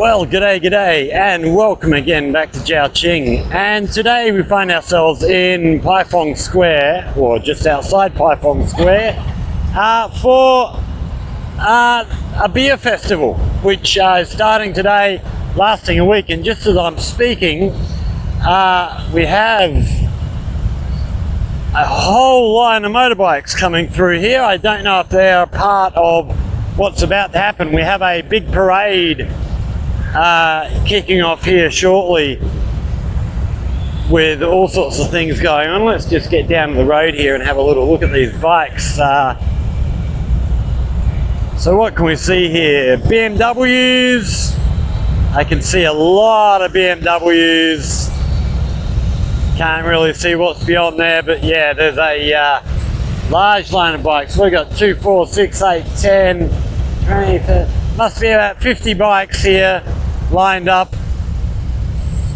Well, g'day, and welcome again back to Zhaoqing. And today we find ourselves in Paifeng Square, or just outside Paifeng Square, for a beer festival, which is starting today, lasting a week. And just as I'm speaking, we have a whole line of motorbikes coming through here. I don't know if they're part of what's about to happen. We have a big parade kicking off here shortly with all sorts of things going on. Let's just get down to the road here and have a little look at these bikes. So what can we see here? BMWs. I can see a lot of BMWs. Can't really see what's beyond there, but yeah, there's a large line of bikes. We've got 2, 4, 6, 8, 10, 20, 30, must be about 50 bikes here lined up.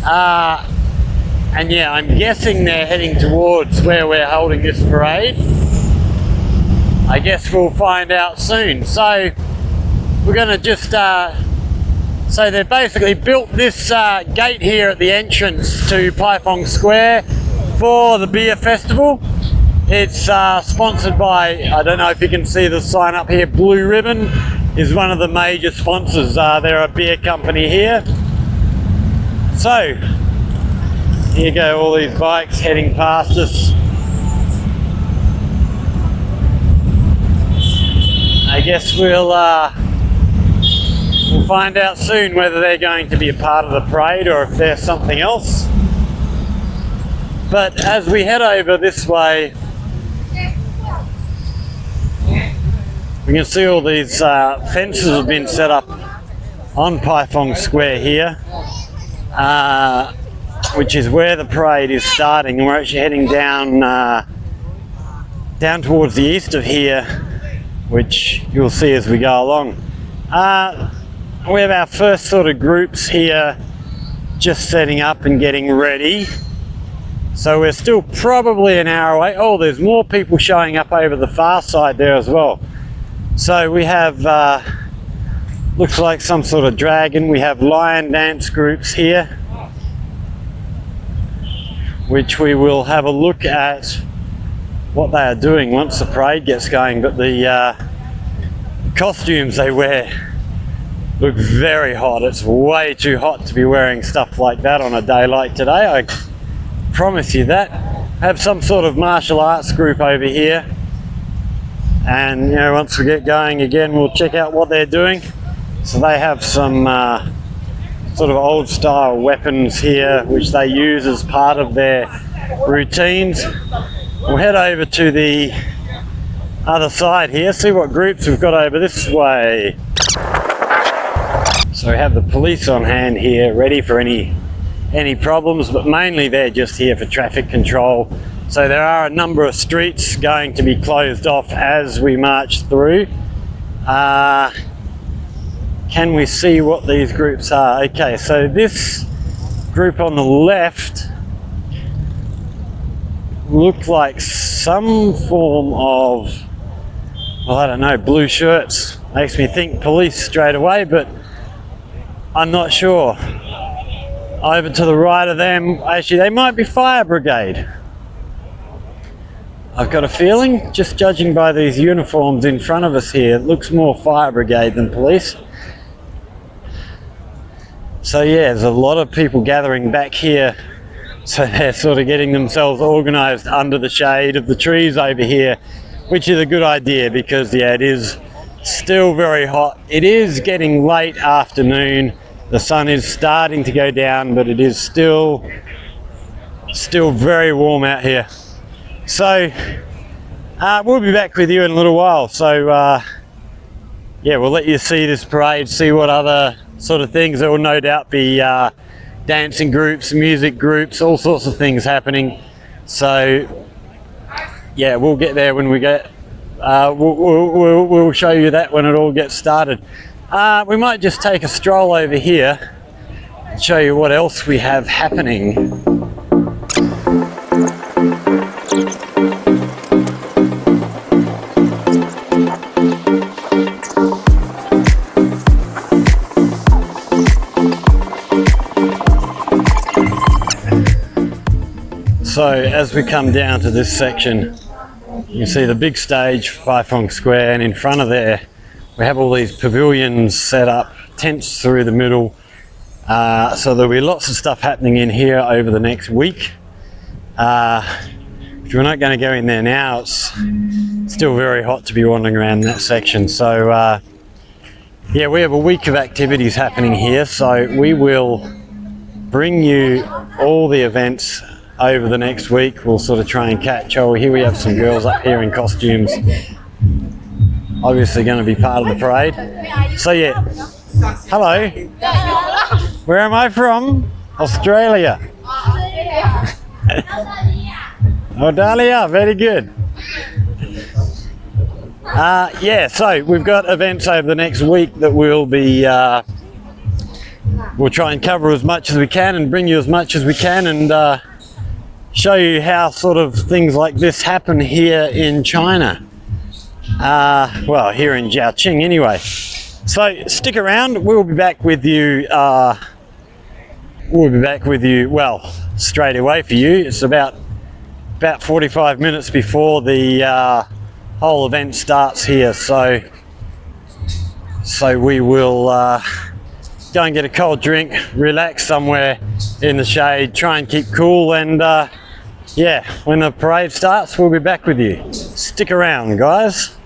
And yeah, I'm guessing they're heading towards where we're holding this parade. I guess we'll find out soon. So we're gonna just, so they've basically built this gate here at the entrance to Paifeng Square for the beer festival. It's sponsored by, I don't know if you can see the sign up here, Blue Ribbon is one of the major sponsors. They're a beer company here. So, here go all these bikes heading past us. I guess we'll find out soon whether they're going to be a part of the parade or if they're something else. But as we head over this way, we can see all these fences have been set up on Paifeng Square here, which is where the parade is starting, and we're actually heading down down towards the east of here, which you'll see as we go along. We have our first sort of groups here just setting up and getting ready. So we're still probably an hour away. Oh, there's more people showing up over the far side there as well. So we have, looks like some sort of dragon. We have lion dance groups here, which we will have a look at what they are doing once the parade gets going. But the costumes they wear look very hot. It's way too hot to be wearing stuff like that on a day like today, I promise you that. Have some sort of martial arts group over here. And you know, once we get going again, we'll check out what they're doing. So they have some sort of old style weapons here, which they use as part of their routines. We'll head over to the other side here, see what groups we've got over this way. So we have the police on hand here, ready for any problems, but mainly they're just here for traffic control. So there are a number of streets going to be closed off as we march through. Can we see what these groups are? Okay, so this group on the left look like some form of, well, I don't know, blue shirts. Makes me think police straight away, but I'm not sure. Over to the right of them, actually they might be fire brigade. I've got a feeling, just judging by these uniforms in front of us here, it looks more fire brigade than police. So yeah, there's a lot of people gathering back here. So they're sort of getting themselves organised under the shade of the trees over here, which is a good idea because yeah, it is still very hot. It is getting late afternoon. The sun is starting to go down, but it is still very warm out here. So we'll be back with you in a little while. So yeah, we'll let you see this parade, see what other sort of things. There will no doubt be dancing groups, music groups, all sorts of things happening. So yeah, we'll get there when we get, we'll show you that when it all gets started. We might just take a stroll over here and show you what else we have happening. So as we come down to this section, you can see the big stage for Paifong Square, and in front of there we have all these pavilions set up, tents through the middle. So there'll be lots of stuff happening in here over the next week. We're not going to go in there now, it's still very hot to be wandering around that section. So yeah, we have a week of activities happening here, so we will bring you all the events over the next week. We'll sort of try and catch. Oh, here we have some girls up here in costumes, obviously going to be part of the parade. So yeah, hello, where am I from? Australia. Oh, Dahlia, very good. Yeah, so we've got events over the next week that we'll be, we'll try and cover as much as we can and bring you as much as we can, and show you how sort of things like this happen here in China. Well, here in Zhaoqing anyway. So stick around, we'll be back with you, well, straight away for you. It's about 45 minutes before the whole event starts here, so we will go and get a cold drink, relax somewhere in the shade, try and keep cool, and yeah, when the parade starts we'll be back with you. Stick around, guys.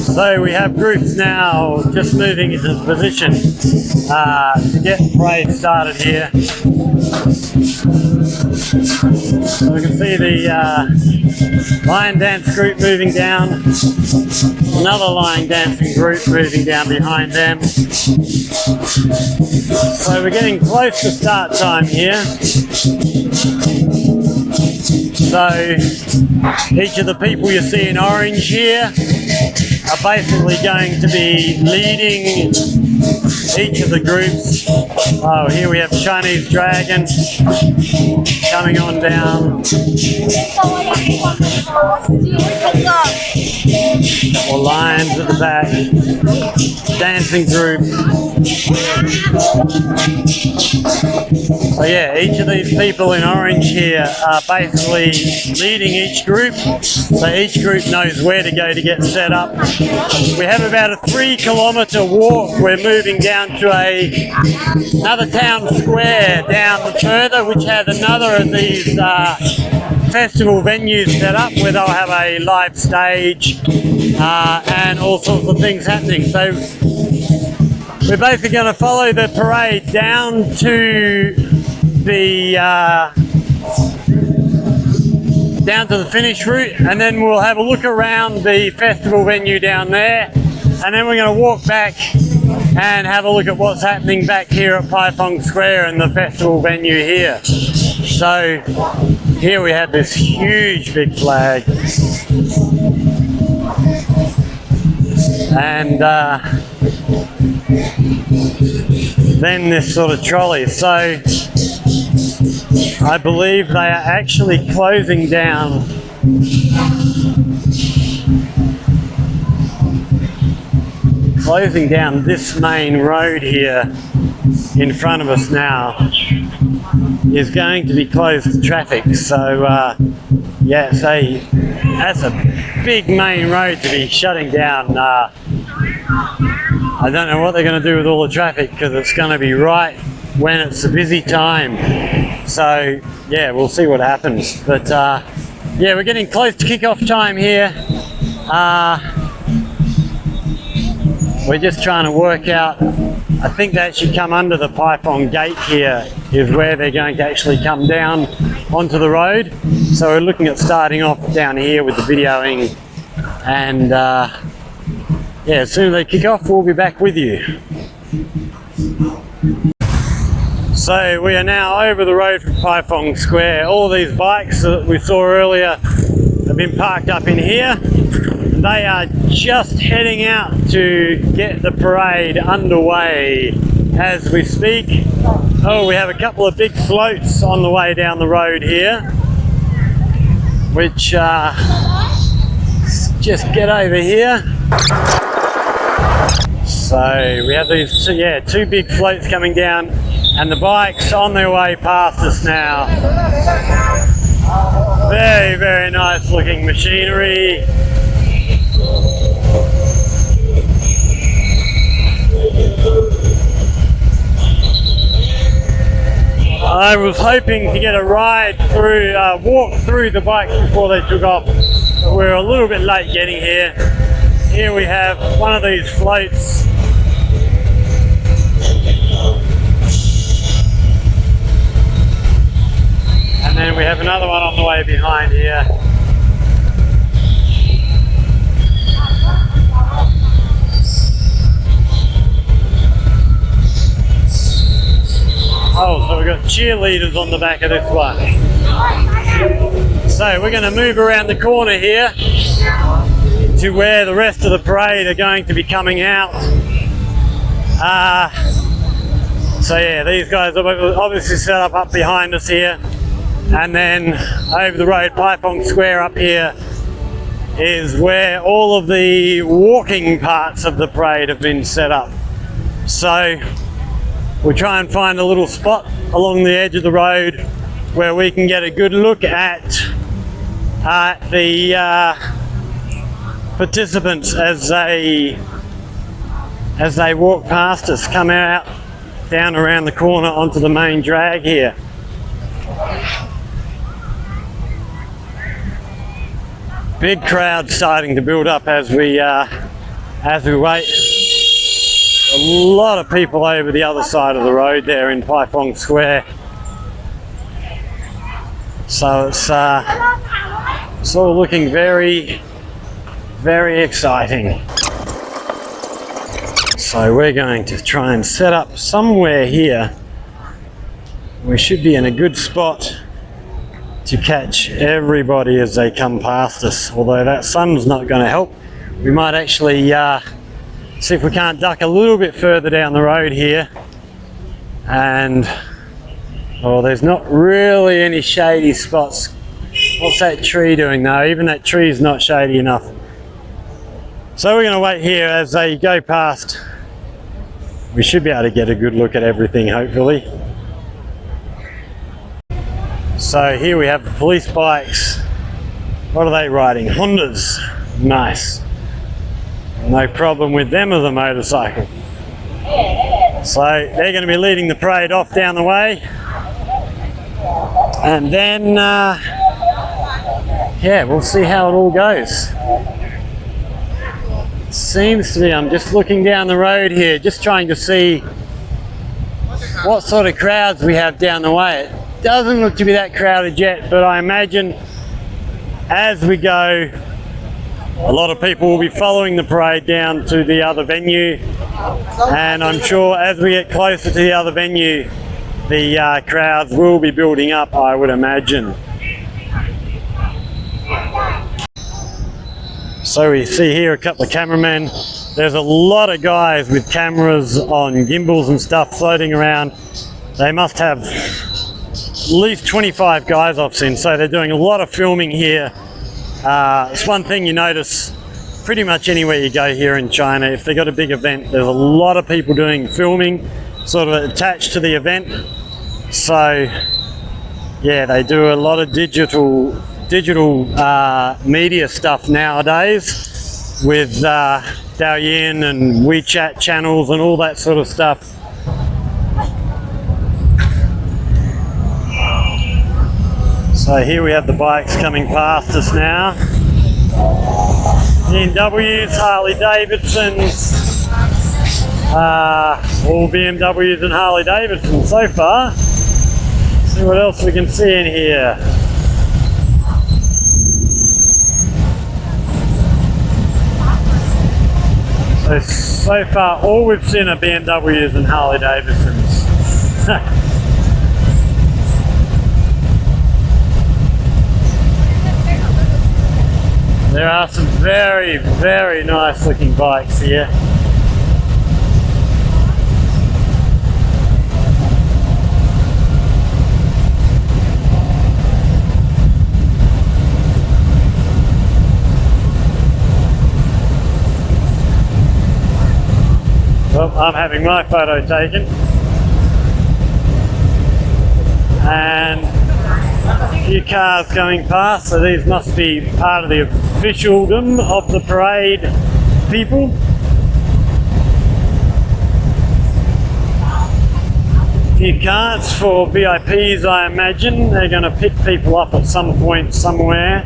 So we have groups now just moving into position to get the parade started here. So we can see the lion dance group moving down, another lion dancing group moving down behind them. So we're getting close to start time here. So each of the people you see in orange here are basically going to be leading each of the groups. Oh, here we have Chinese Dragon coming on down. Or lions at the back. Dancing group. So yeah, each of these people in orange here are basically leading each group. So each group knows where to go to get set up. We have about a 3-kilometre walk. We're moving down to another town square down further, which has another of these festival venues set up where they'll have a live stage and all sorts of things happening. So we're basically going to follow the parade down to the finish route, and then we'll have a look around the festival venue down there, and then we're going to walk back and have a look at what's happening back here at Paifong Square and the festival venue here. So here we have this huge big flag, and then this sort of trolley. So I believe they are actually closing down this main road here in front of us now is going to be closed to traffic. So yeah, that's a big main road to be shutting down. I don't know what they're going to do with all the traffic, because it's going to be right when it's a busy time. So yeah, we'll see what happens. But yeah, we're getting close to kick-off time here. We're just trying to work out, I think they actually come under the Paifong gate here is where they're going to actually come down onto the road. So we're looking at starting off down here with the videoing, and yeah, as soon as they kick off we'll be back with you. So we are now over the road from Paifong Square. All these bikes that we saw earlier have been parked up in here. They are just heading out to get the parade underway as we speak. Oh, we have a couple of big floats on the way down the road here, which just get over here. So we have these two big floats coming down. And the bikes on their way past us now. Very, very nice looking machinery. I was hoping to get a ride through, walk through the bikes before they took off, but we're a little bit late getting here. Here we have one of these floats. And then we have another one on the way behind here. Oh, so we've got cheerleaders on the back of this one. So we're going to move around the corner here to where the rest of the parade are going to be coming out. So yeah, these guys are obviously set up behind us here. And then over the road, Paifong Square up here, is where all of the walking parts of the parade have been set up. So we'll try and find a little spot along the edge of the road where we can get a good look at the participants as they walk past us, come out down around the corner onto the main drag here. Big crowd starting to build up as we wait. A lot of people over the other side of the road there in Paifong Square. So it's all looking very, very exciting. So we're going to try and set up somewhere here. We should be in a good spot to catch everybody as they come past us, although that sun's not going to help. We might actually see if we can't duck a little bit further down the road here. And there's not really any shady spots. What's that tree doing though? Even that tree's not shady enough. So we're going to wait here as they go past. We should be able to get a good look at everything, hopefully. So here we have the police bikes. What are they riding? Hondas. Nice. No problem with them as a motorcycle. So they're going to be leading the parade off down the way. And then, yeah, we'll see how it all goes. Seems to be, I'm just looking down the road here, just trying to see what sort of crowds we have down the way. It doesn't look to be that crowded yet, but I imagine as we go, a lot of people will be following the parade down to the other venue, and I'm sure as we get closer to the other venue, the crowds will be building up, I would imagine. So we see here a couple of cameramen. There's a lot of guys with cameras on gimbals and stuff floating around. They must have at least 25 guys I've seen, so they're doing a lot of filming here. It's one thing you notice pretty much anywhere you go here in China. If they've got a big event, there's a lot of people doing filming sort of attached to the event. So yeah, they do a lot of digital media stuff nowadays with Zhaoqing and WeChat channels and all that sort of stuff. So here we have the bikes coming past us now. BMWs, Harley Davidsons, all BMWs and Harley Davidsons so far. Let's see what else we can see in here. So far all we've seen are BMWs and Harley Davidsons. There are some very, very nice looking bikes here. Well, I'm having my photo taken. and a few cars going past, so these must be part of the officialdom of the parade people. A few carts for VIPs, I imagine. They're going to pick people up at some point somewhere.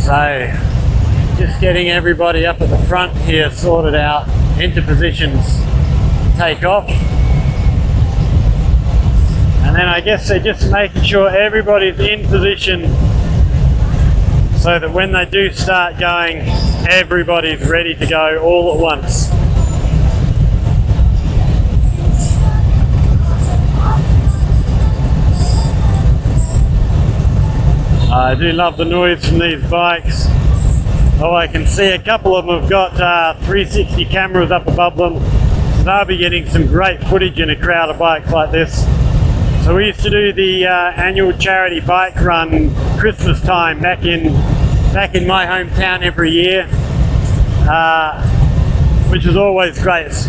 So, just getting everybody up at the front here sorted out, into positions, take off. And then I guess they're just making sure everybody's in position so that when they do start going, everybody's ready to go all at once. I do love the noise from these bikes. Oh, I can see a couple of them have got 360 cameras up above them. So they'll be getting some great footage in a crowd of bikes like this. So we used to do the annual charity bike run Christmas time back in my hometown every year, which is always great. It's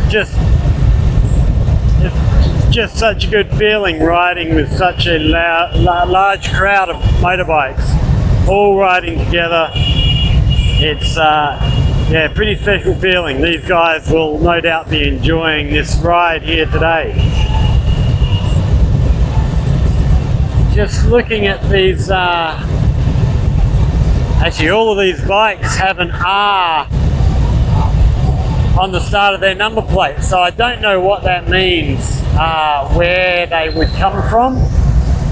just such a good feeling riding with such a large crowd of motorbikes all riding together. It's yeah, pretty special feeling. These guys will no doubt be enjoying this ride here today. Just looking at these, actually all of these bikes have an R on the start of their number plate, so I don't know what that means, where they would come from.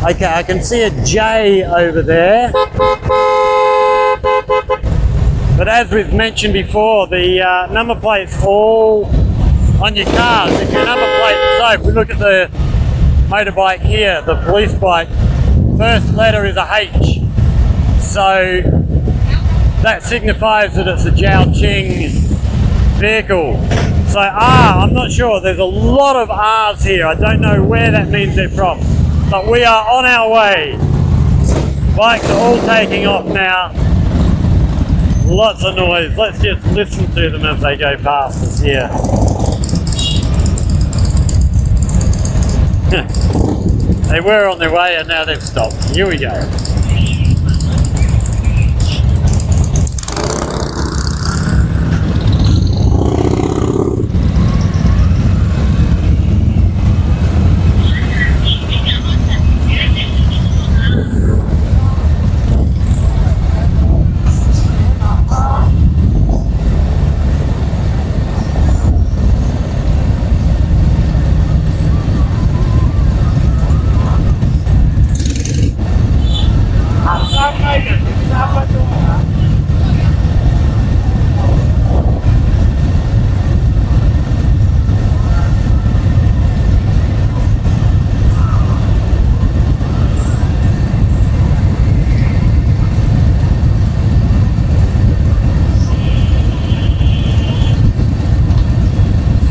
Okay, I can see a J over there. But as we've mentioned before, the number plates all on your cars. If your number plate, so if we look at the motorbike here, the police bike, first letter is a H. So that signifies that it's a Zhaoqing vehicle. So R, I'm not sure. There's a lot of R's here. I don't know where that means they're from. But we are on our way. Bikes are all taking off now. Lots of noise. Let's just listen to them as they go past us here. They were on their way and now they've stopped. Here we go.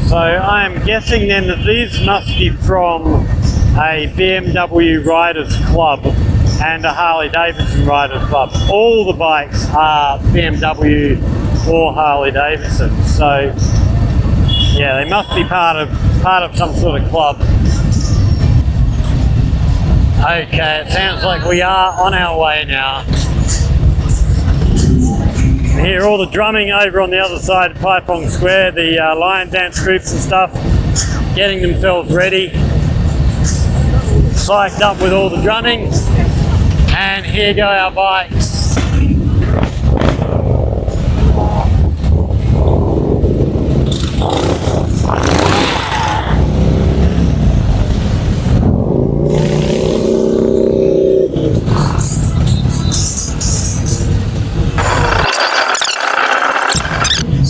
So I'm guessing then that these must be from a BMW Riders Club and a Harley Davidson Riders Club. All the bikes are BMW or Harley Davidson. So yeah, they must be part of some sort of club. Okay, it sounds like we are on our way now. You hear all the drumming over on the other side of Paipong Square, the lion dance groups and stuff, getting themselves ready, psyched up with all the drumming, and here go our bikes.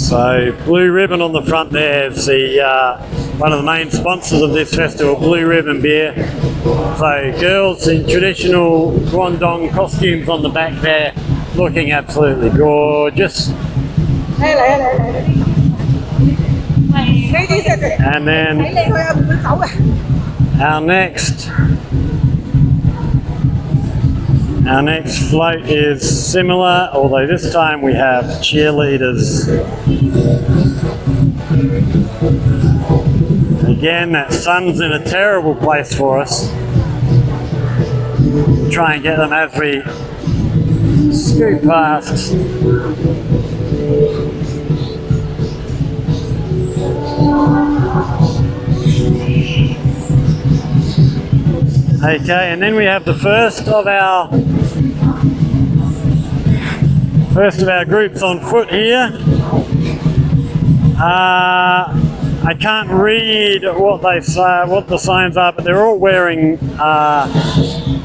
So Blue Ribbon on the front there is the one of the main sponsors of this festival, Blue Ribbon Beer. So girls in traditional Guangdong costumes on the back there, looking absolutely gorgeous. And then our next float is similar, although this time we have cheerleaders. Again, that sun's in a terrible place for us. Try and get them as we scoot past. Okay, and then we have the first of our groups on foot here. I can't read what they say, what the signs are, but they're all wearing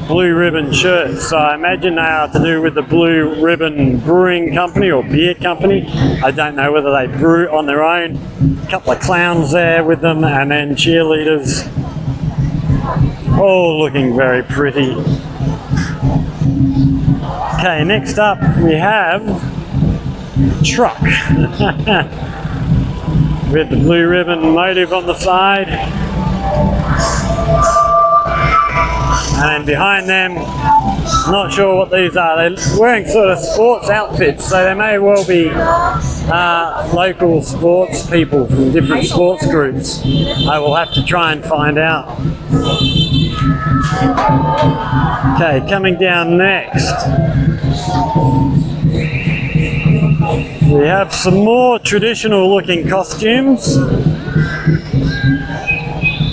blue ribbon shirts. So I imagine they are to do with the Blue Ribbon Brewing Company or beer company. I don't know whether they brew on their own. A couple of clowns there with them, and then cheerleaders. All looking very pretty. Okay, next up we have truck. With the blue ribbon motive on the side. And then behind them, not sure what these are. They're wearing sort of sports outfits, so they may well be local sports people from different sports groups. I will have to try and find out. Okay, coming down next, we have some more traditional looking costumes.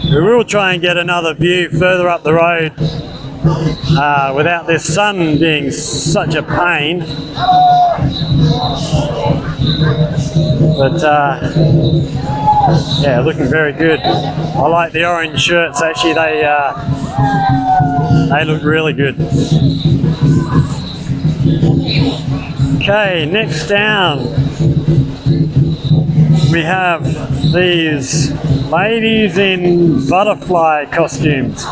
We will try and get another view further up the road without this sun being such a pain. But yeah, looking very good. I like the orange shirts, actually. They look really good. Okay, next down we have these ladies in butterfly costumes.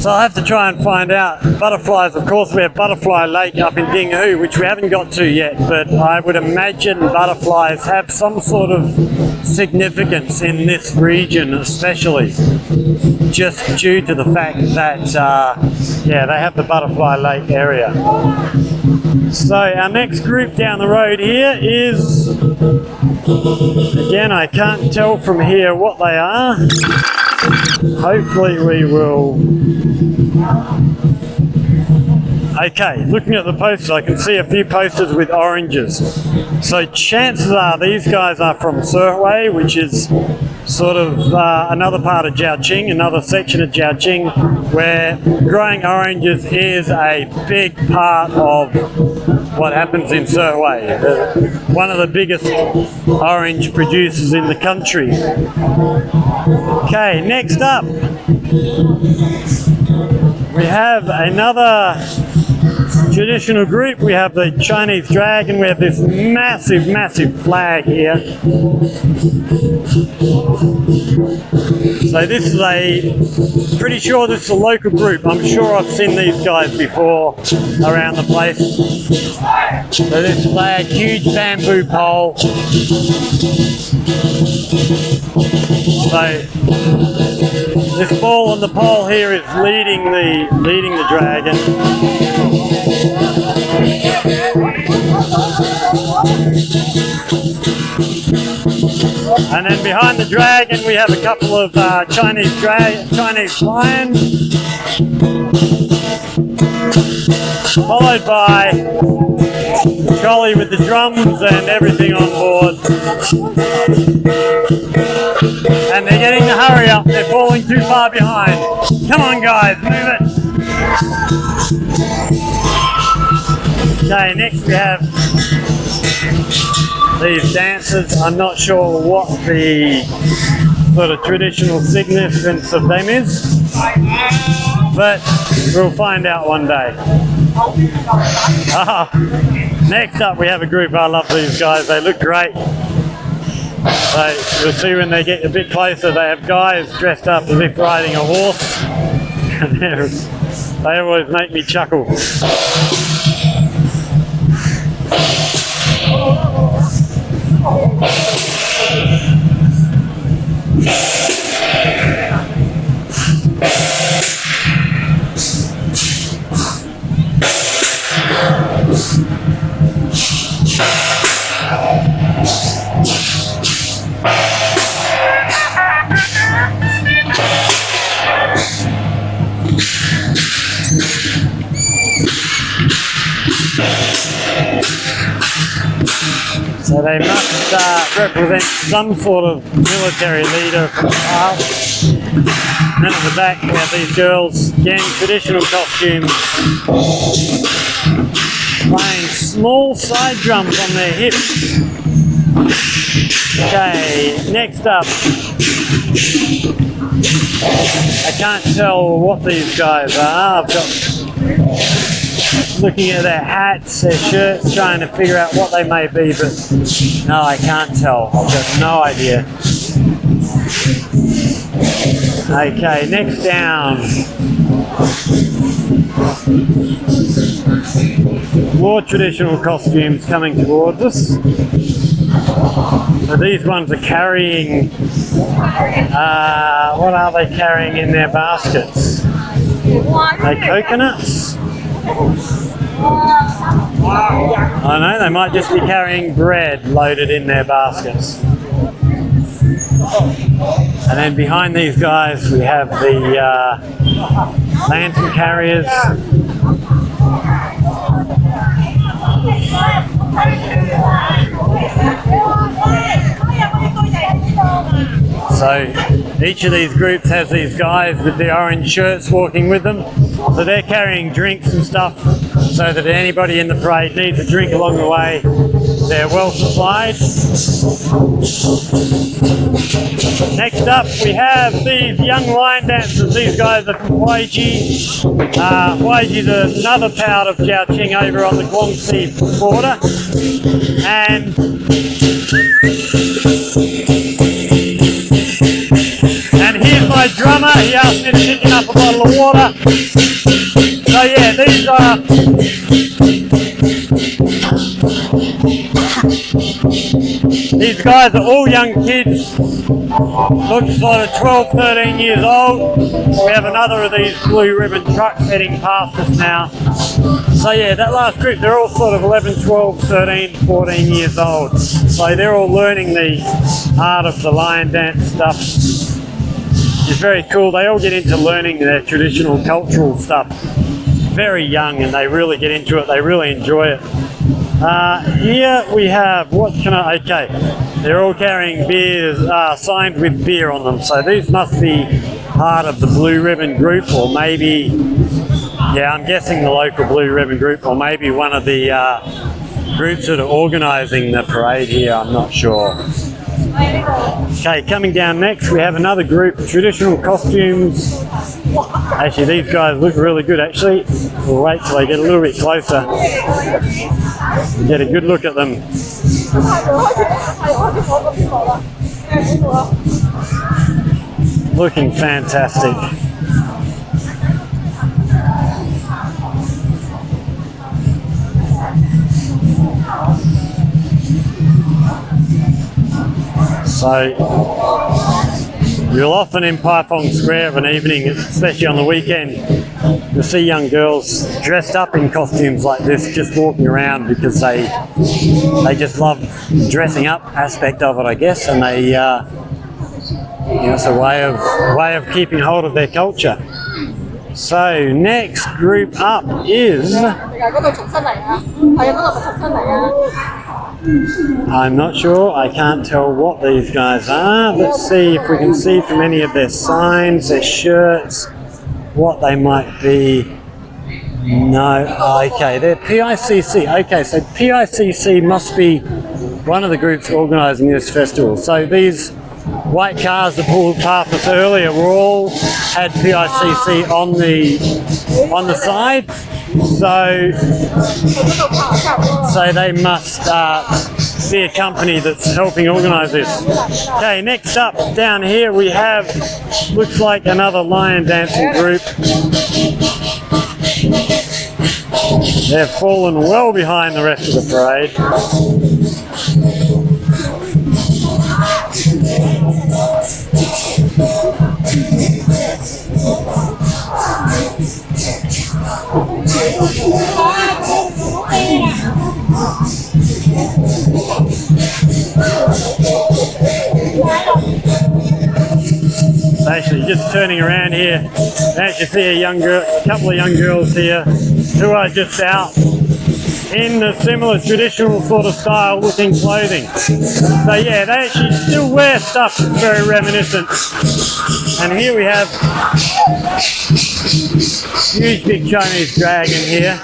So I'll have to try and find out. Butterflies, of course, we have Butterfly Lake up in Dinghu, which we haven't got to yet, but I would imagine butterflies have some sort of significance in this region, especially just due to the fact that, yeah, they have the Butterfly Lake area. So our next group down the road here is, again, I can't tell from here what they are. Hopefully we will. Okay, looking at the posters, I can see a few posters with oranges. So chances are these guys are from Zhaoqing, which is sort of another part of Zhaoqing, another section of Zhaoqing, where growing oranges is a big part of what happens in Zhaoqing. One of the biggest orange producers in the country. Okay, next up, we have another traditional group. We have the Chinese dragon. We have this massive, massive flag here. So this is pretty sure this is a local group. I'm sure I've seen these guys before around the place. So this flag, huge bamboo pole. So this ball on the pole here is leading the dragon. And then behind the dragon we have a couple of Chinese lions, followed by the trolley with the drums and everything on board. And they're getting to hurry up, they're falling too far behind. Come on guys, move it. Okay, next we have these dancers. I'm not sure what the sort of traditional significance of them is, but we'll find out one day. Next up we have a group. I love these guys, they look great. So you'll see when they get a bit closer, they have guys dressed up as if riding a horse. They always make me chuckle. So they must represent some sort of military leader from the past. And then at the back we have these girls, again, traditional costumes, playing small side drums on their hips. Okay, next up, I can't tell what these guys are. I've got looking at their hats, their shirts, trying to figure out what they may be, but no, I can't tell. I've got no idea. Okay, next down. More traditional costumes coming towards us. So these ones are carrying, what are they carrying in their baskets? Are they coconuts? I know, they might just be carrying bread loaded in their baskets. And then behind these guys we have the lantern carriers. So each of these groups has these guys with the orange shirts walking with them. So they're carrying drinks and stuff so that anybody in the parade needs a drink along the way, they're well supplied. Next up we have these young line dancers. These guys are from Huaiji. Huaiji is another part of Zhaoqing over on the Guangxi border. And here's my drummer. He asked me to pick him up a bottle of water. So yeah, these guys are all young kids. Looks like 12, 13 years old. We have another of these blue ribbon trucks heading past us now. So yeah, that last group, they're all sort of 11, 12, 13, 14 years old. So they're all learning the art of the lion dance stuff. It's very cool. They all get into learning their traditional cultural stuff very young, and they really get into it. They really enjoy it. Here we have, okay, they're all carrying beers, signs with beer on them. So these must be part of the Blue Ribbon group, or maybe, yeah, I'm guessing the local Blue Ribbon group, or maybe one of the groups that are organising the parade here, I'm not sure. Okay, coming down next we have another group, traditional costumes. Actually, these guys look really good actually. We'll wait till I get a little bit closer and get a good look at them. Looking fantastic. So you'll often in Paifong Square of an evening, especially on the weekend, you'll see young girls dressed up in costumes like this, just walking around because they just love the dressing up aspect of it, I guess, and they, it's a way of keeping hold of their culture. So next group up is, I'm not sure, I can't tell what these guys are. Let's see if we can see from any of their signs, their shirts, what they might be. No, okay, they're PICC. Okay, so PICC must be one of the groups organising this festival. So these white cars that pulled past us earlier were all had PICC on the side. So they must be a company that's helping organise this. Okay, next up down here we have, looks like another lion dancing group. They've fallen well behind the rest of the parade. Actually, just turning around here, I actually see a couple of young girls here who are just out in the similar traditional sort of style looking clothing. So yeah, they actually still wear stuff that's very reminiscent. And here we have huge big Chinese dragon here,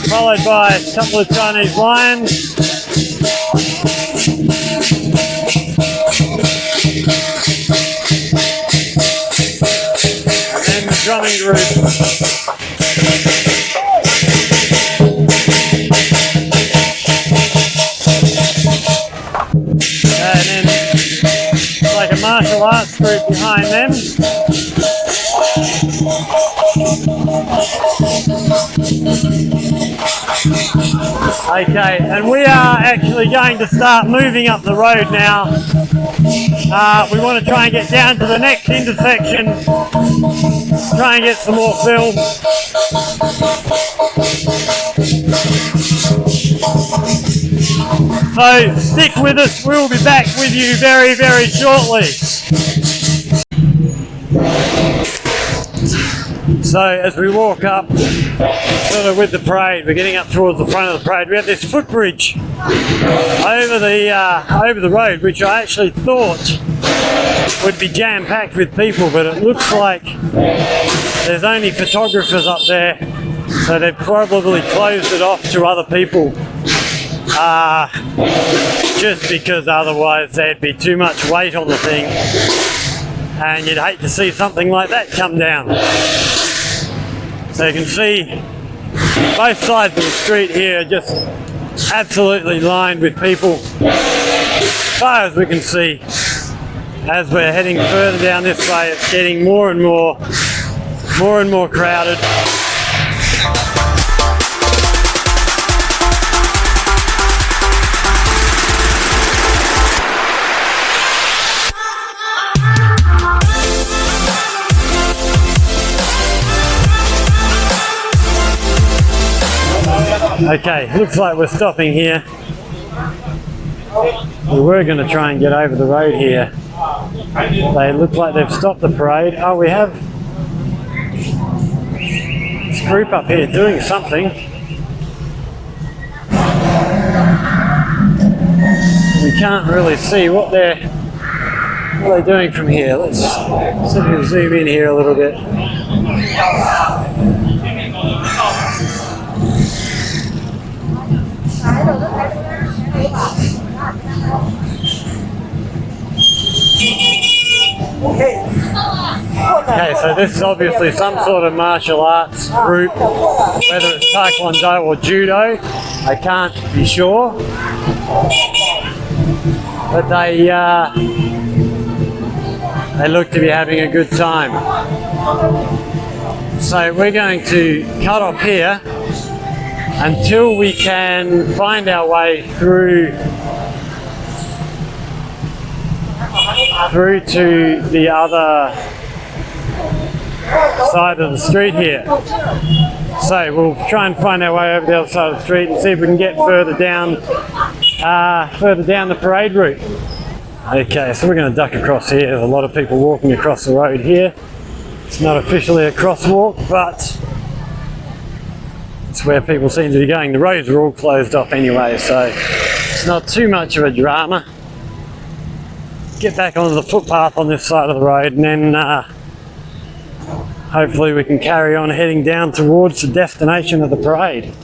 followed by a couple of Chinese lions. And the drumming group. And then like a martial arts group behind them. Okay, and we are actually going to start moving up the road now. We want to try and get down to the next intersection, try and get some more film. So stick with us, we'll be back with you very, very shortly. So as we walk up sort of with the parade, we're getting up towards the front of the parade, we have this footbridge over the road, which I actually thought would be jam-packed with people, but it looks like there's only photographers up there, so they've probably closed it off to other people, just because otherwise there'd be too much weight on the thing and you'd hate to see something like that come down. So you can see both sides of the street here are just absolutely lined with people, as far as we can see. As we're heading further down this way, it's getting more and more crowded. Okay, looks like we're stopping here. We were going to try and get over the road here. They look like they've stopped the parade. Oh, we have this group up here doing something. We can't really see what they're doing from here. Let's see if we can zoom in here a little bit. Okay, so this is obviously some sort of martial arts group, whether it's Taekwondo or Judo, I can't be sure. But they look to be having a good time. So we're going to cut off here until we can find our way through to the other side of the street here. So we'll try and find our way over the other side of the street and see if we can get further down the parade route. Okay, so we're going to duck across here. There's a lot of people walking across the road here. It's not officially a crosswalk, but it's where people seem to be going. The roads are all closed off anyway, so it's not too much of a drama. Get back onto the footpath on this side of the road, and then hopefully we can carry on heading down towards the destination of the parade.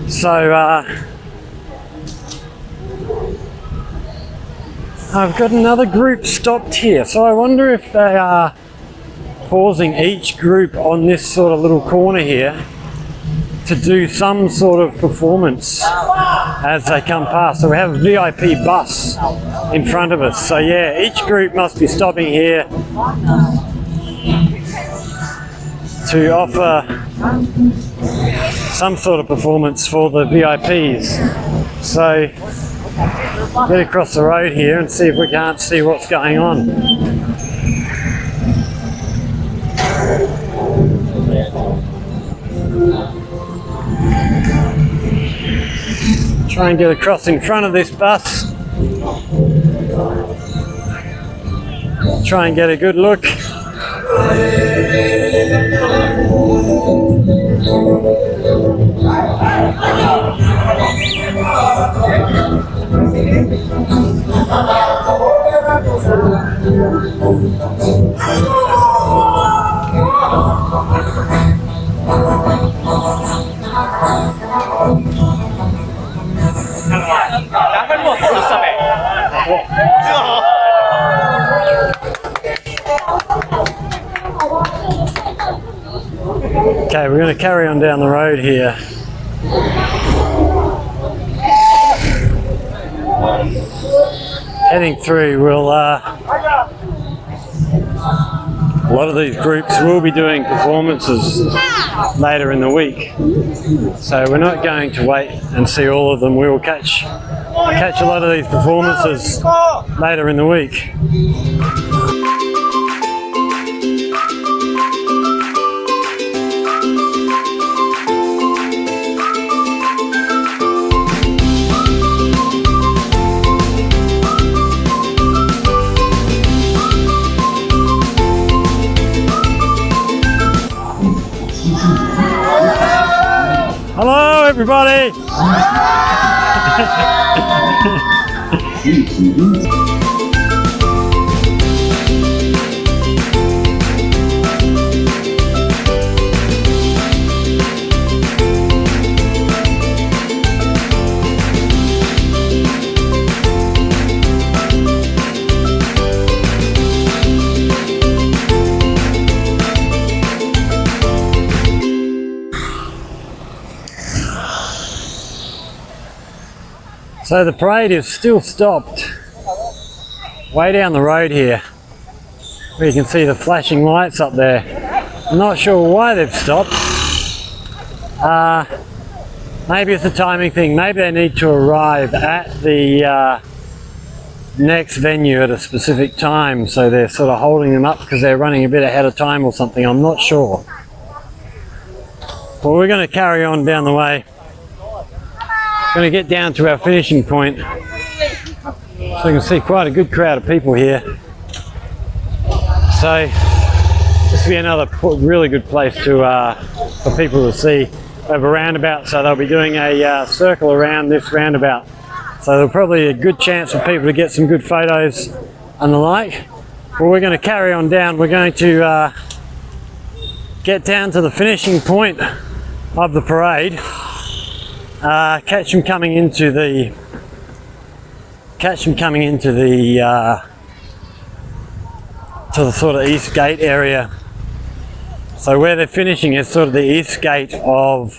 So I've got another group stopped here, so I wonder if they are pausing each group on this sort of little corner here to do some sort of performance as they come past. So we have a VIP bus in front of us. So yeah, each group must be stopping here to offer some sort of performance for the VIPs. So get across the road here and see if we can't see what's going on. Try and get across in front of this bus. Try and get a good look. Okay, we're going to carry on down the road here. Heading through, a lot of these groups will be doing performances later in the week. So we're not going to wait and see all of them. We will catch a lot of these performances later in the week. Hello, everybody! So the parade is still stopped way down the road here, where you can see the flashing lights up there. I'm not sure why they've stopped. Maybe it's a timing thing. Maybe they need to arrive at the next venue at a specific time, so they're sort of holding them up because they're running a bit ahead of time or something. I'm not sure. But we're going to carry on down the way. Going to get down to our finishing point. So you can see quite a good crowd of people here. So this will be another really good place to for people to see. We have a roundabout, so they'll be doing a circle around this roundabout. So there'll probably be a good chance for people to get some good photos and the like. But we're going to carry on down. We're going to get down to the finishing point of the parade. Catch them coming into the to the sort of east gate area. So where they're finishing is sort of the east gate of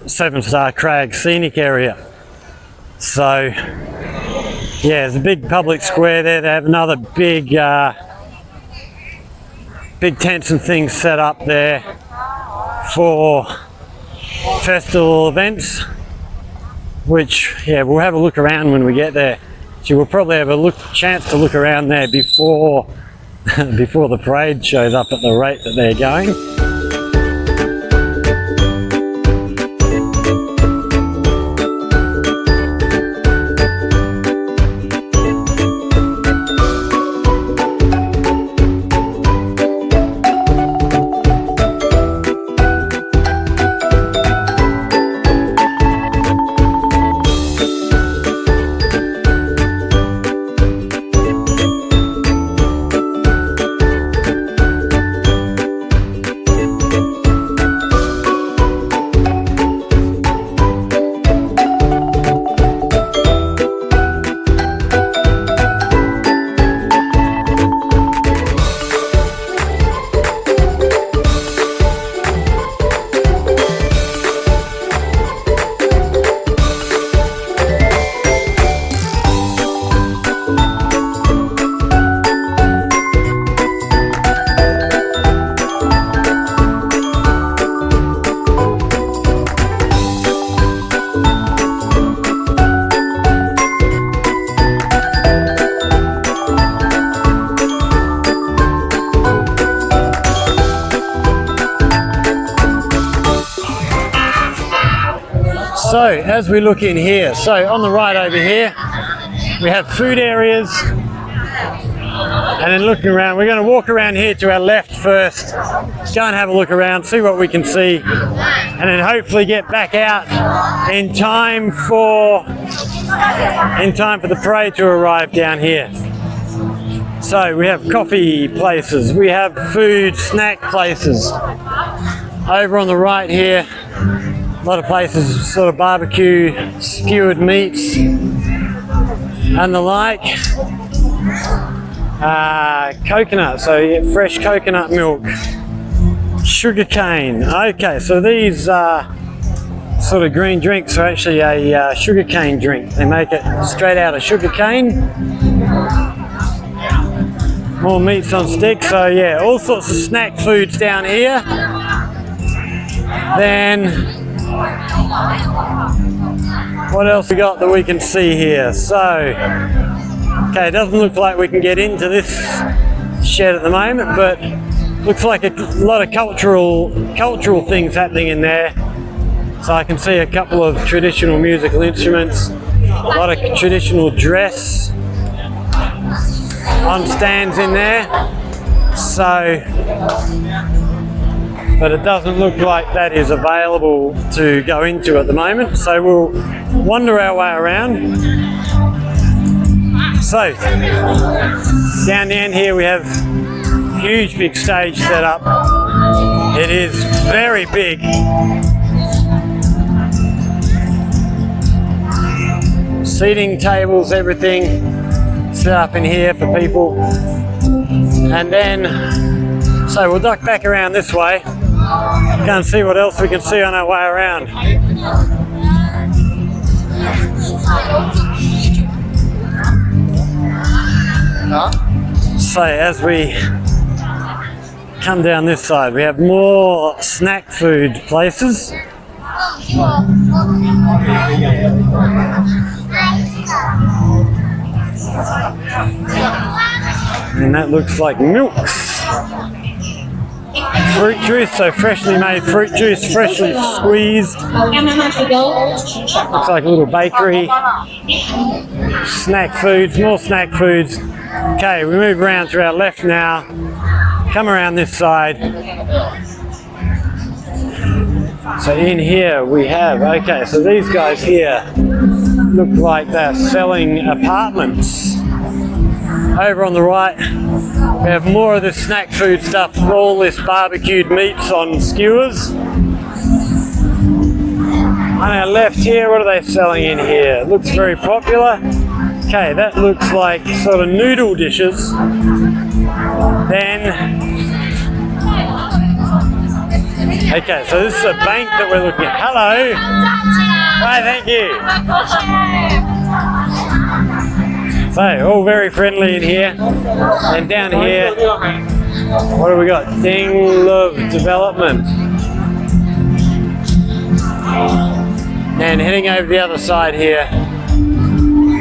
Seven Star Crag scenic area. So yeah, there's a big public square there. They have another big big tents and things set up there for festival events, which we'll have a look around when we get there. So we'll probably have a chance to look around there before before the parade shows up at the rate that they're going. So as we look in here, so on the right over here, we have food areas, And then looking around, we're going to walk around here to our left first, go and have a look around, see what we can see, and then hopefully get back out in time for the parade to arrive down here. So we have coffee places, we have food, snack places. Over on the right here, a lot of places, sort of barbecue, skewered meats and the like. Coconut, so you get fresh coconut milk. Sugar cane. Okay, so these sort of green drinks are actually a sugar cane drink. They make it straight out of sugar cane. More meats on sticks, so yeah, all sorts of snack foods down here. Then, what else we got that we can see here? So, okay, it doesn't look like we can get into this shed at the moment, but looks like a lot of cultural things happening in there. So I can see a couple of traditional musical instruments, a lot of traditional dress on stands in there. So, but it doesn't look like that is available to go into at the moment. So we'll wander our way around. So, down the end here we have a huge big stage set up. It is very big. Seating tables, everything set up in here for people. And then, so we'll duck back around this way. Go and see what else we can see on our way around. So as we come down this side, we have more snack food places. And that looks like milks. Fruit juice, so freshly made fruit juice, freshly squeezed. Looks like a little bakery. Snack foods, more snack foods. Okay, we move around to our left now. Come around this side. So in here we have, okay, so these guys here look like they're selling apartments. Over on the right, we have more of this snack food stuff, all this barbecued meats on skewers. On our left here, what are they selling in here? It looks very popular. Okay, that looks like sort of noodle dishes. Then, okay, so this is a bank that we're looking at. Hello. Hi, thank you. So, all very friendly in here. And down here, what do we got? Ding Love Development. And heading over the other side here,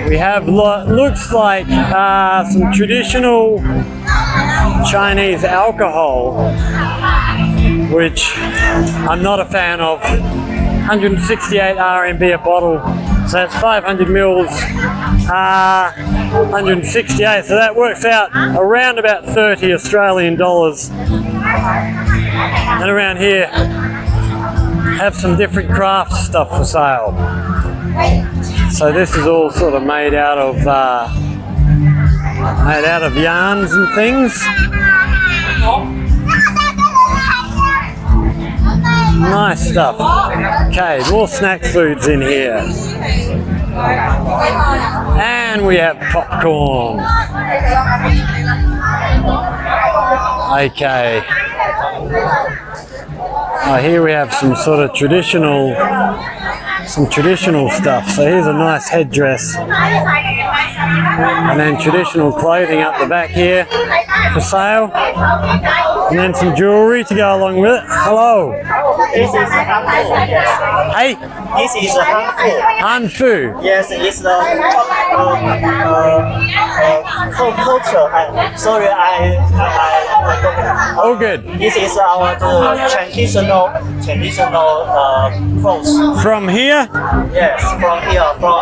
we have looks like some traditional Chinese alcohol, which I'm not a fan of. 168 RMB a bottle, so that's 500 mils, 168, so that works out around about 30 Australian dollars. And around here, have some different craft stuff for sale. So this is all sort of made out of yarns and things. Nice stuff. Okay, more snack foods in here. And we have popcorn. Okay. Here we have some sort of traditional stuff. So here's a nice headdress. And then traditional clothing up the back here for sale. And then some jewellery to go along with it. Hello. This is Han yes. Hey, This is Han Hanfu. Yes, it's the culture. Sorry, I don't. All good. This is our traditional clothes. From here? Yes, from here, from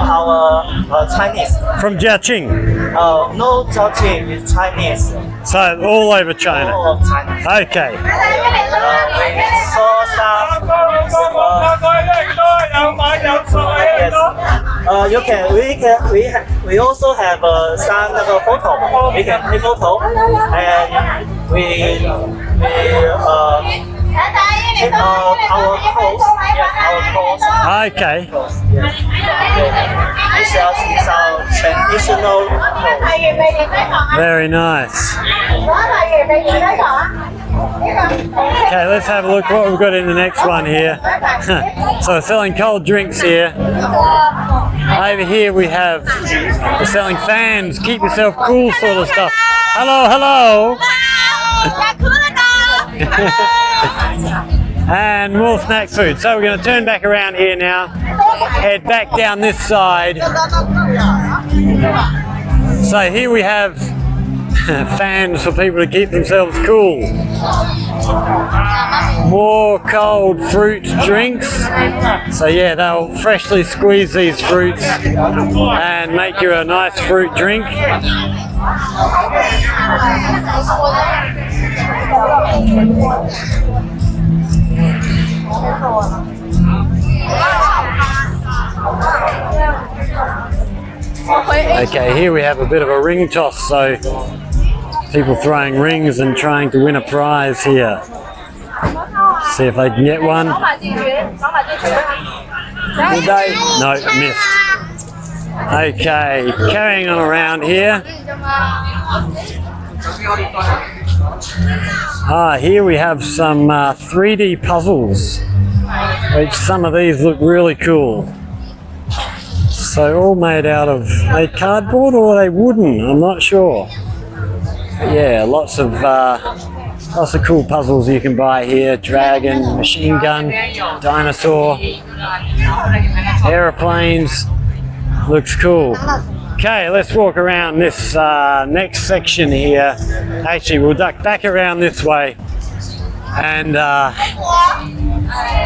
our Chinese. From Zhaoqing. No, Zhaoqing is Chinese. So all over China. All of Chinese. Okay. We saw some. Yes. We also have some photo. We can take photo and we take our clothes. Yes, our clothes. Okay. Yes. This is our traditional clothes. Very nice. Okay, let's have a look what we've got in the next one here. So we're selling cold drinks here. Over here we're selling fans, keep yourself cool sort of stuff. Hello, hello. And more snack food. So we're going to turn back around here now, head back down this side. So here we have fans for people to keep themselves cool. More cold fruit drinks. So yeah, they'll freshly squeeze these fruits and make you a nice fruit drink. Okay, here we have a bit of a ring toss, so people throwing rings and trying to win a prize here. See if they can get one. Did they? No, missed. Okay, carrying on around here. Here we have some 3D puzzles, which some of these look really cool. So all made out of cardboard or are they wooden? I'm not sure. But yeah, lots of cool puzzles you can buy here. Dragon, machine gun, dinosaur, aeroplanes. Looks cool. Okay, let's walk around this next section here. Actually, we'll duck back around this way. And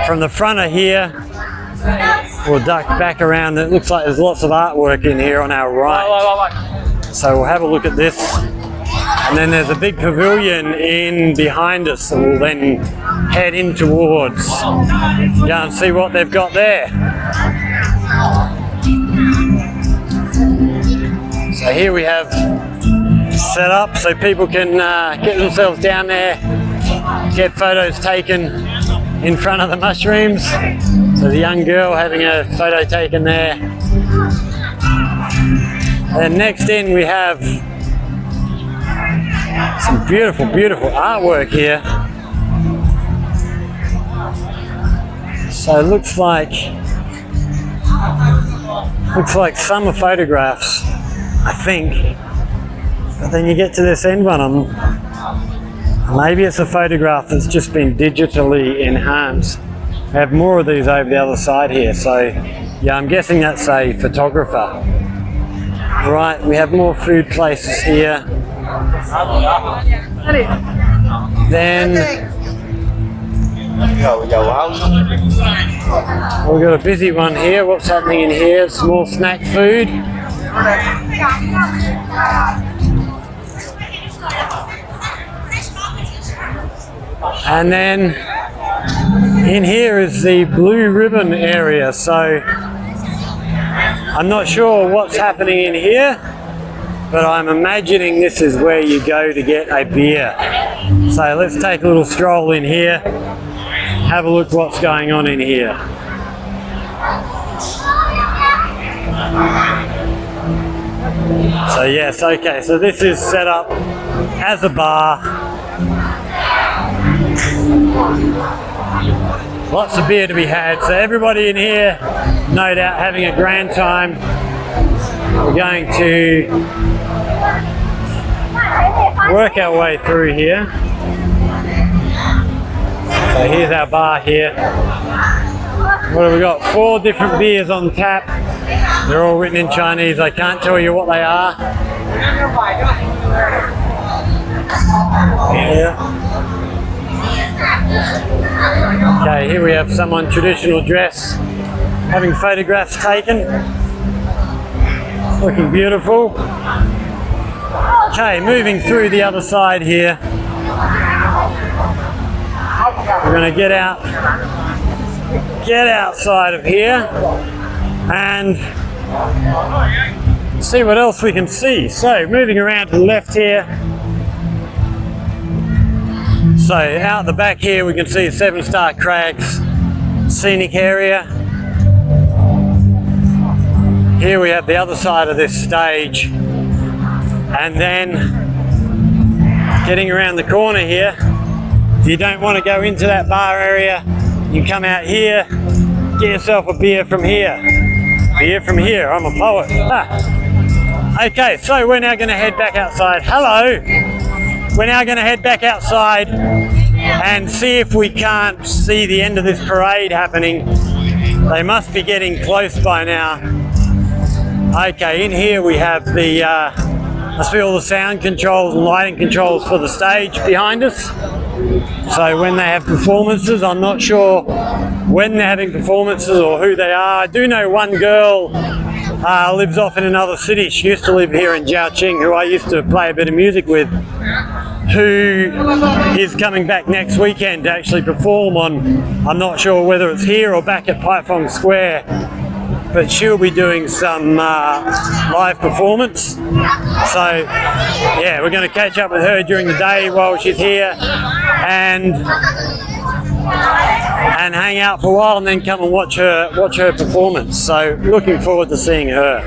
from the front of here, we'll duck back around. It looks like there's lots of artwork in here on our right. So we'll have a look at this. And then there's a big pavilion in behind us that we'll then head in towards. Go and see what they've got there. So here we have set up so people can get themselves down there, get photos taken in front of the mushrooms. So the young girl having a photo taken there. And next in we have some beautiful, beautiful artwork here. So it looks like summer photographs, I think. But then you get to this end one, maybe it's a photograph that's just been digitally enhanced. We have more of these over the other side here, so yeah, I'm guessing that's a photographer. Right, we have more food places here. Then we've got a busy one here. What's happening in here? Some more snack food. And then in here is the blue ribbon area. So I'm not sure what's happening in here, but I'm imagining this is where you go to get a beer. So let's take a little stroll in here, have a look what's going on in here. So yes, okay, so this is set up as a bar. Lots of beer to be had, so everybody in here, no doubt having a grand time. We're going to work our way through here. So here's our bar here. What have we got? 4 different beers on tap. They're all written in Chinese. I can't tell you what they are. Yeah. Okay, here we have someone traditional dress, having photographs taken. Looking beautiful. Okay, moving through the other side here. We're going to get outside of here and see what else we can see. So moving around to the left here. So out the back here we can see 7 Star Crags scenic area. Here we have the other side of this stage, and then getting around the corner here, if you don't want to go into that bar area, you can come out here, get yourself a beer from here. Beer from here, I'm a poet. Okay, so we're now going to head back outside. Hello! We're now going to head back outside and see if we can't see the end of this parade happening. They must be getting close by now. Okay, in here we have the, must be all the sound controls and lighting controls for the stage behind us. So when they have performances, I'm not sure when they're having performances or who they are. I do know one girl lives off in another city. She used to live here in Zhaoqing, who I used to play a bit of music with, who is coming back next weekend to actually perform on, I'm not sure whether it's here or back at Paifeng Square, but she'll be doing some live performance. So yeah, we're going to catch up with her during the day while she's here and hang out for a while and then come and watch her performance. So looking forward to seeing her.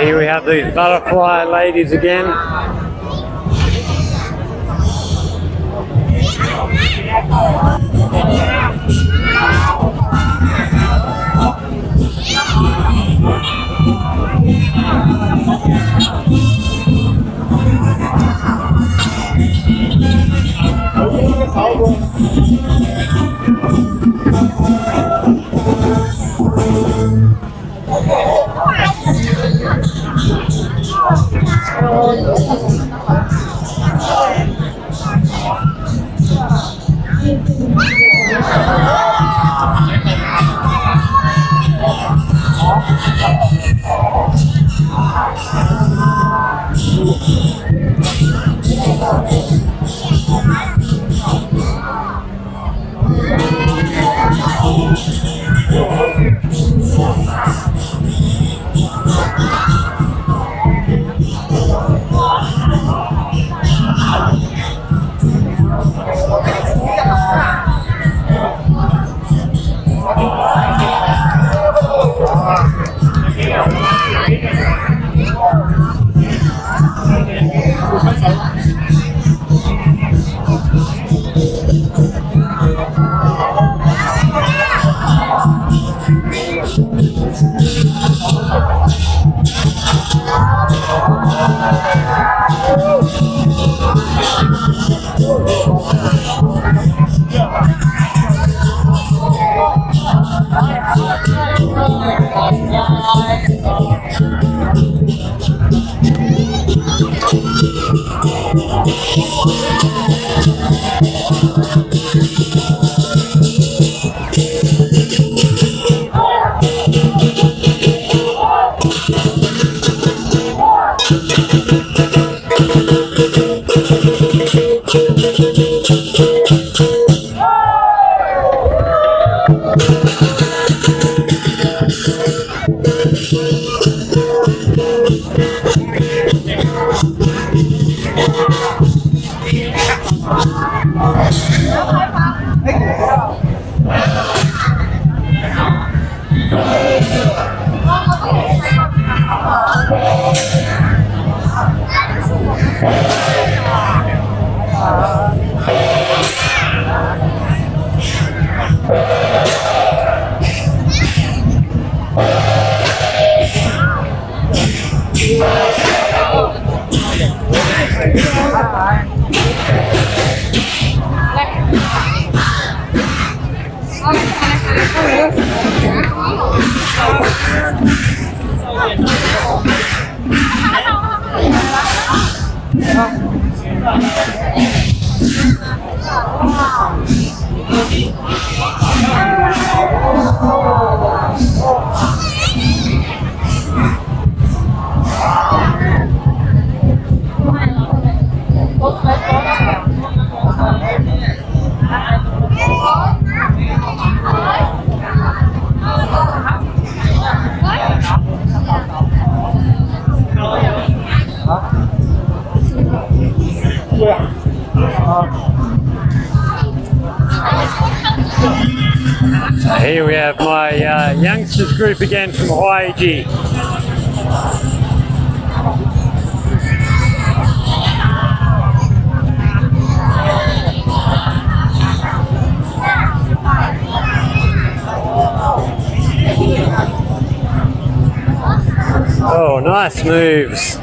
Here we have these butterfly ladies again. Here we have my youngsters group again from Hawaii. Oh, nice moves.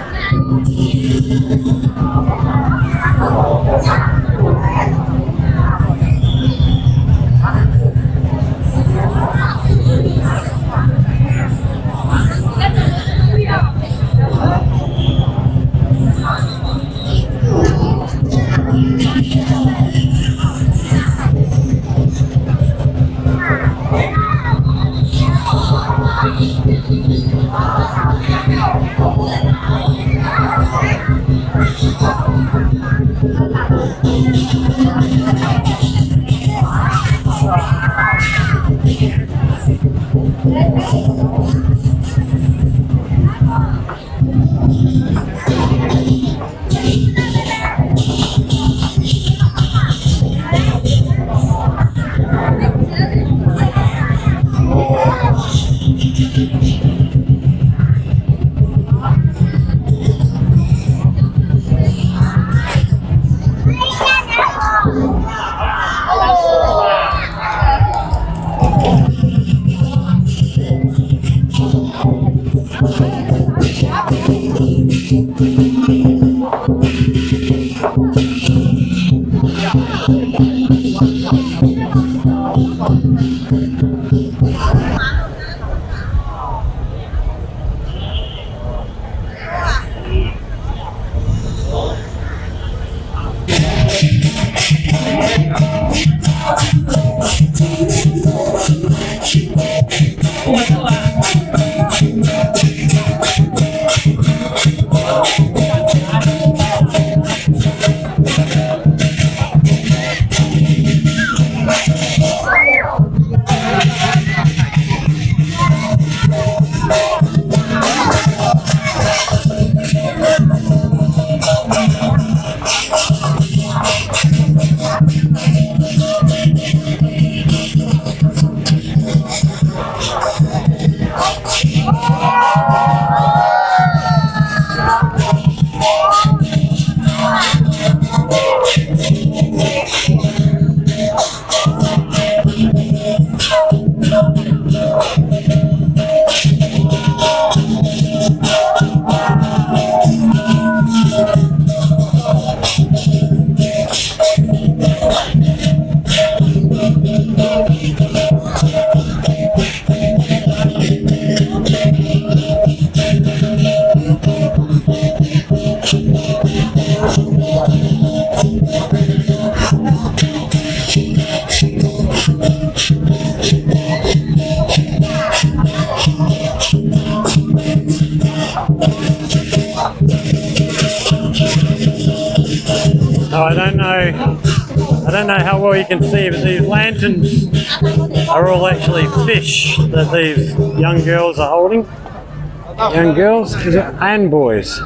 Oh, I don't know how well you can see, but these lanterns are all actually fish that these young girls are holding. Young girls and boys.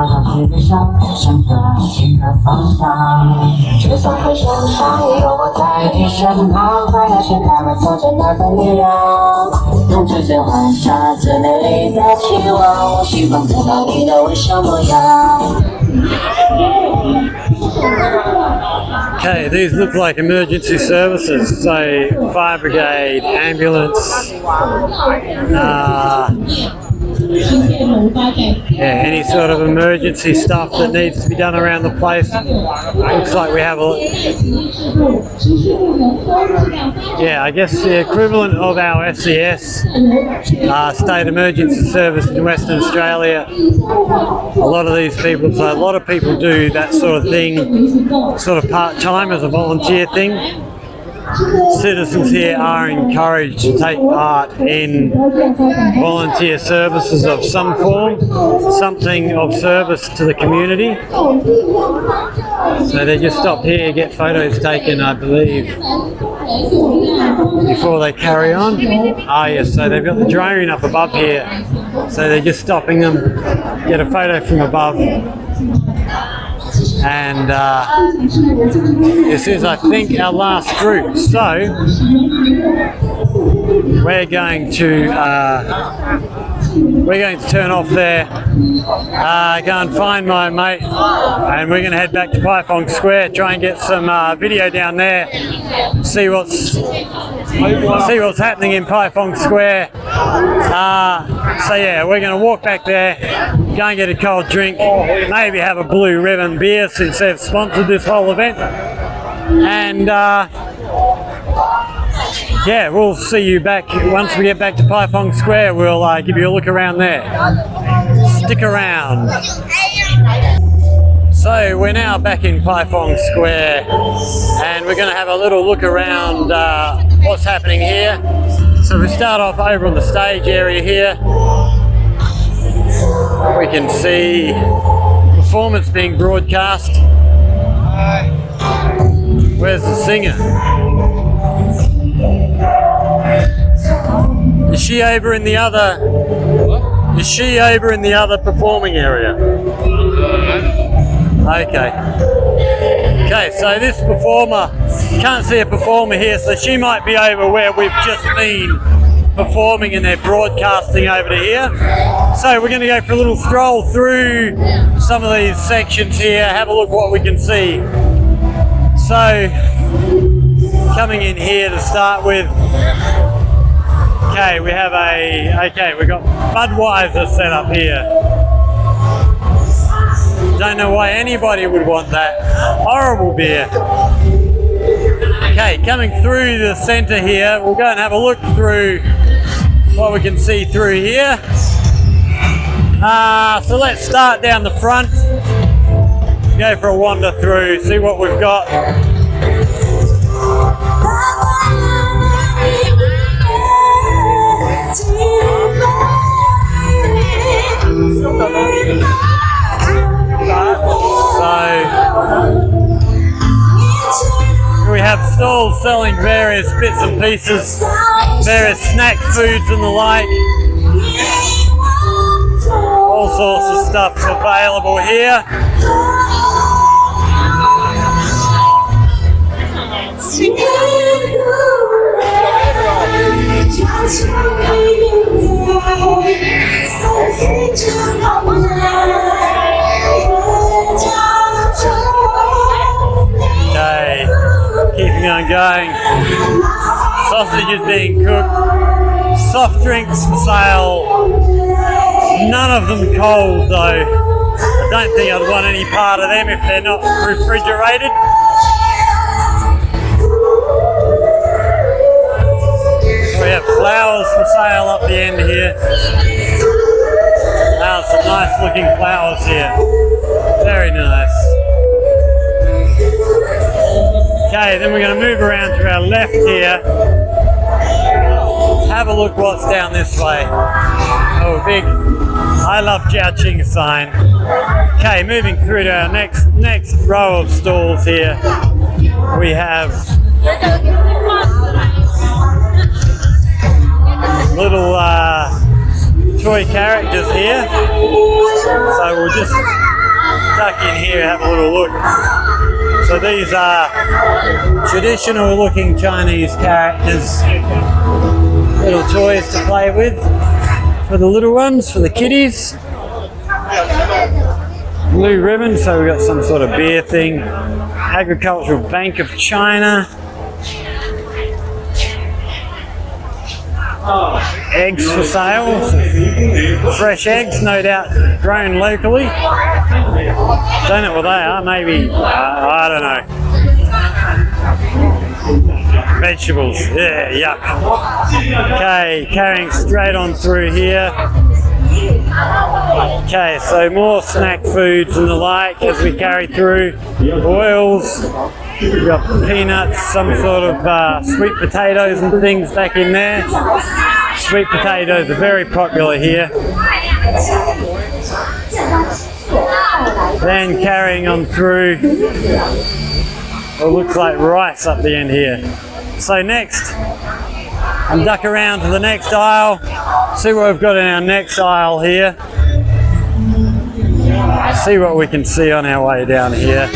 上世界上想着新的方向，就算会受伤，也有我在你身旁，快乐是他们所见那份力量，用指尖换下最美丽的期望，我希望看到你的微笑模样。Okay, these look like emergency services, so fire brigade, ambulance, yeah, any sort of emergency stuff that needs to be done around the place. Looks like we have yeah, I guess the equivalent of our SES, State Emergency Service in Western Australia. A lot of these people, so a lot of people do that sort of thing, sort of part-time as a volunteer thing. Citizens here are encouraged to take part in volunteer services of some form, something of service to the community. So they just stop here, get photos taken, I believe, before they carry on. Ah yes, so they've got the drone up above here, so they're just stopping them, get a photo from above. And this is, I think, our last group. So we're going to turn off there, go and find my mate, and we're going to head back to Paifong Square, try and get some video down there, see what's happening in Paifong Square. So yeah, we're going to walk back there, go and get a cold drink, maybe have a Blue Ribbon beer since they've sponsored this whole event, and yeah, we'll see you back once we get back to Paifong Square. We'll give you a look around there. Stick around. So we're now back in Paifong Square, and we're going to have a little look around what's happening here. So we start off over on the stage area here. We can see performance being broadcast. Where's the singer? Is she over in the other? Is she over in the other performing area? Okay, so this performer, can't see a performer here, so she might be over where we've just been performing and they're broadcasting over to here. So we're going to go for a little stroll through some of these sections here, have a look what we can see. So, coming in here to start with, okay, we've got Budweiser set up here. Don't know why anybody would want that. Horrible beer. Okay, coming through the centre here, we'll go and have a look through what we can see through here. So let's start down the front, go for a wander through, see what we've got. So we have stalls selling various bits and pieces, various snack foods and the like. All sorts of stuff available here. Okay, keeping on going. Sausages being cooked, soft drinks for sale. None of them cold though. I don't think I'd want any part of them if they're not refrigerated. We have flowers for sale up the end here. Wow, some nice looking flowers here. Very nice. Okay, then we're going to move around to our left here. Have a look what's down this way. Oh, big I love Zhaoqing sign. Okay, moving through to our next row of stalls here. We have little toy characters here. So we'll just duck in here, have a little look. So these are traditional looking Chinese characters, little toys to play with for the little ones, for the kiddies. Blue ribbon, so we've got some sort of beer thing. Agricultural Bank of China. Eggs for sale, fresh eggs, no doubt grown locally. Don't know what they are, maybe, I don't know. Vegetables, yeah, yuck. Okay, carrying straight on through here. Okay, so more snack foods and the like as we carry through. Oils, we've got peanuts, some sort of sweet potatoes and things back in there. Sweet potatoes are very popular here. Then carrying on through, it looks like rice up the end here. So next, and duck around to the next aisle, see what we've got in our next aisle here. See what we can see on our way down here.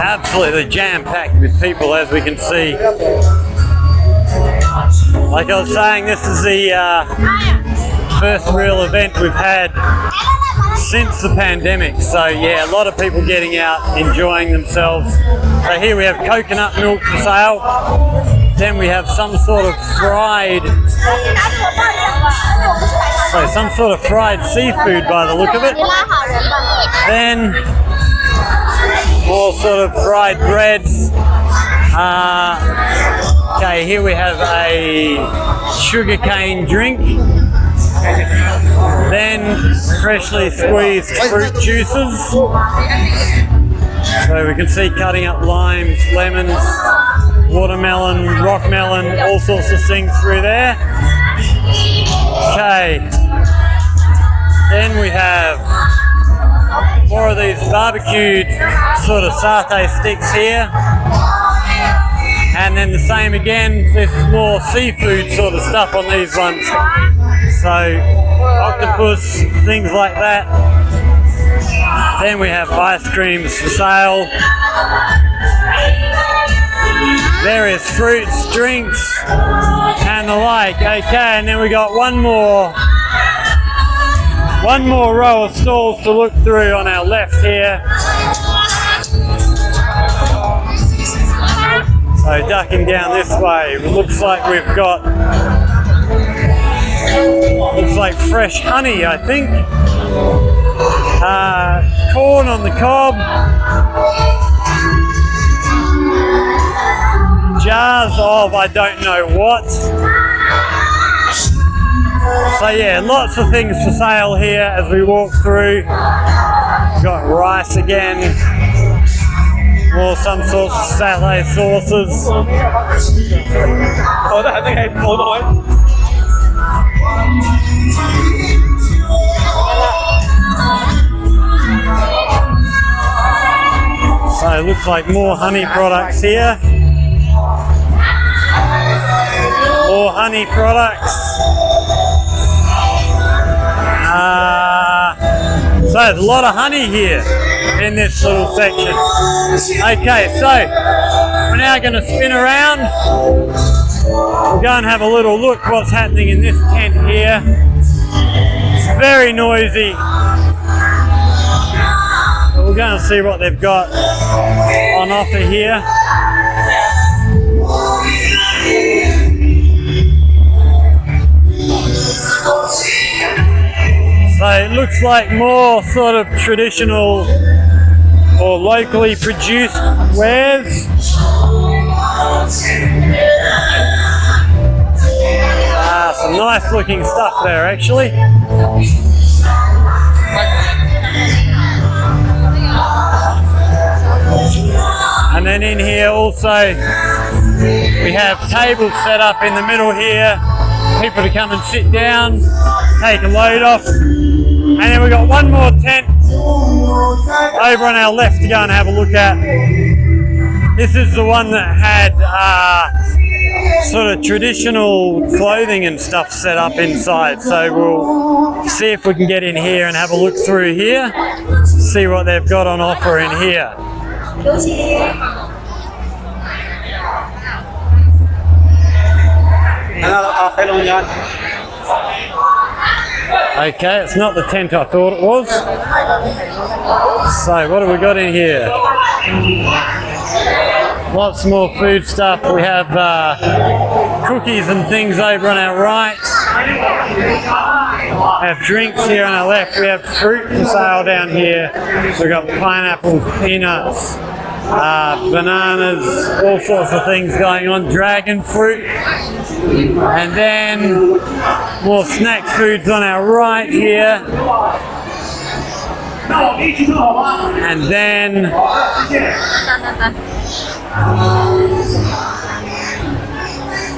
Absolutely jam-packed with people, as we can see. Like I was saying, this is the first real event we've had since the pandemic. So yeah, a lot of people getting out, enjoying themselves. So here we have coconut milk for sale. Then we have some sort of fried, seafood by the look of it. Then more sort of fried breads. Okay, here we have a sugarcane drink. Then freshly squeezed fruit juices. So we can see cutting up limes, lemons, watermelon, rockmelon, all sorts of things through there. Okay. Then we have more of these barbecued sort of satay sticks here. And then the same again, there's more seafood sort of stuff on these ones. So octopus, things like that. Then we have ice creams for sale. Various fruits, drinks, and the like. Okay, and then we got one more row of stalls to look through on our left here. So ducking down this way, it looks like we've got, looks like fresh honey, I think. Corn on the cob. Jars of I don't know what. So yeah, lots of things for sale here as we walk through. We've got rice again. Or some sort of satay sauces. So it looks like more honey products here. More honey products. So there's a lot of honey here in this little section. Okay, so we're now going to spin around. We'll go and have a little look what's happening in this tent here. It's very noisy. But we're going to see what they've got on offer here. So it looks like more sort of traditional or locally produced wares. Some nice looking stuff there actually. And then in here also we have tables set up in the middle here. People to come and sit down, take a load off. And then we've got one more tent over on our left to go and have a look at. This is the one that had sort of traditional clothing and stuff set up inside. So we'll see if we can get in here and have a look through here, see what they've got on offer in here. Okay, it's not the tent I thought it was. So what have we got in here? Lots more food stuff. We have cookies and things over on our right. We have drinks here on our left. We have fruit for sale down here. We've got pineapples, peanuts, bananas, all sorts of things going on. Dragon fruit. And then more snack foods on our right here. And then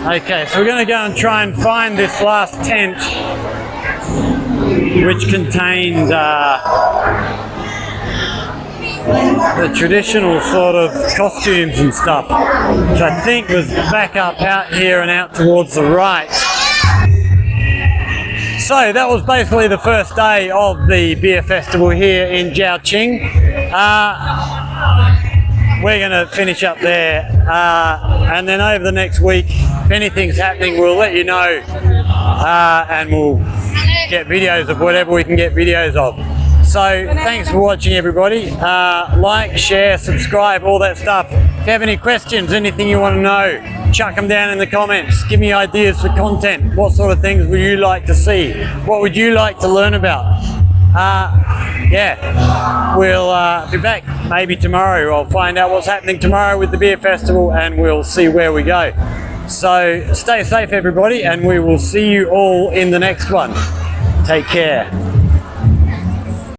okay, so we're going to go and try and find this last tent, which contained the traditional sort of costumes and stuff, which I think was back up out here and out towards the right. So that was basically the first day of the beer festival here in Zhaoqing. We're going to finish up there, and then over the next week, if anything's happening, we'll let you know, and we'll get videos of whatever we can get videos of. So thanks for watching, everybody. Like, share, subscribe, all that stuff. If you have any questions, anything you want to know, chuck them down in the comments. Give me ideas for content. What sort of things would you like to see? What would you like to learn about? Yeah, we'll be back maybe tomorrow. I'll find out what's happening tomorrow with the beer festival, and we'll see where we go. So stay safe, everybody, and we will see you all in the next one. Take care.